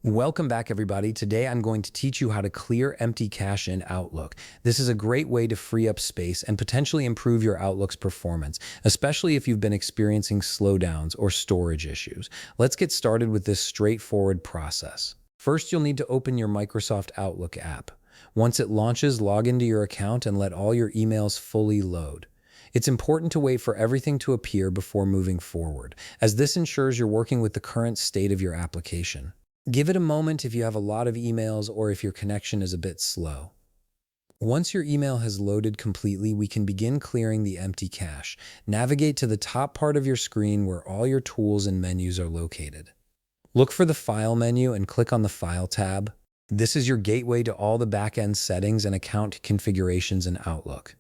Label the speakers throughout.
Speaker 1: Welcome back, everybody. Today I'm going to teach you how to clear empty cache in Outlook. This is a great way to free up space and potentially improve your Outlook's performance, especially if you've been experiencing slowdowns or storage issues. Let's get started with this straightforward process. First, you'll need to open your Microsoft Outlook app. Once it launches, log into your account and let all your emails fully load. It's important to wait for everything to appear before moving forward, as this ensures you're working with the current state of your application. Give it a moment if you have a lot of emails or if your connection is a bit slow. Once your email has loaded completely, we can begin clearing the empty cache. Navigate to the top part of your screen where all your tools and menus are located. Look for the File menu and click on the File tab. This is your gateway to all the back-end settings and account configurations in Outlook.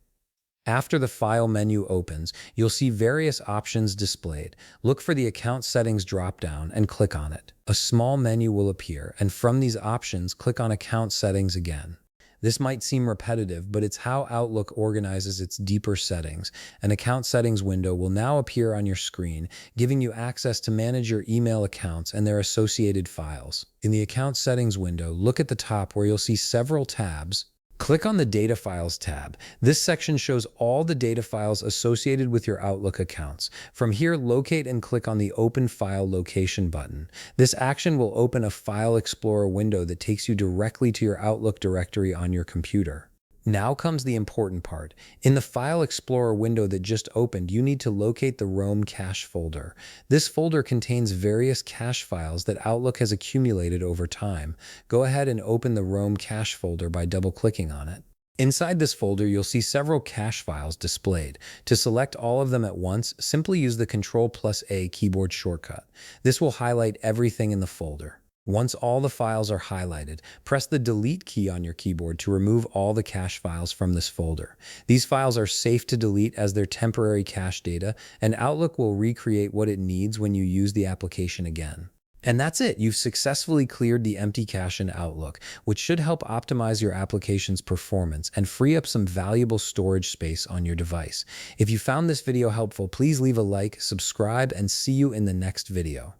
Speaker 1: After the File menu opens, you'll see various options displayed. Look for the Account Settings dropdown and click on it. A small menu will appear, and from these options, click on Account Settings again. This might seem repetitive, but it's how Outlook organizes its deeper settings. An Account Settings window will now appear on your screen, giving you access to manage your email accounts and their associated files. In the Account Settings window, look at the top where you'll see several tabs. Click on the Data Files tab. This section shows all the data files associated with your Outlook accounts. From here, locate and click on the Open File Location button. This action will open a File Explorer window that takes you directly to your Outlook directory on your computer. Now comes the important part. In the File Explorer window that just opened, you need to locate the Roam cache folder. This folder contains various cache files that Outlook has accumulated over time. Go ahead and open the Roam cache folder by double-clicking on it. Inside this folder, you'll see several cache files displayed. To select all of them at once, simply use the Ctrl+A keyboard shortcut. This will highlight everything in the folder. Once all the files are highlighted, press the Delete key on your keyboard to remove all the cache files from this folder. These files are safe to delete as they're temporary cache data, and Outlook will recreate what it needs when you use the application again. And that's it. You've successfully cleared the empty cache in Outlook, which should help optimize your application's performance and free up some valuable storage space on your device. If you found this video helpful, please leave a like, subscribe, and see you in the next video.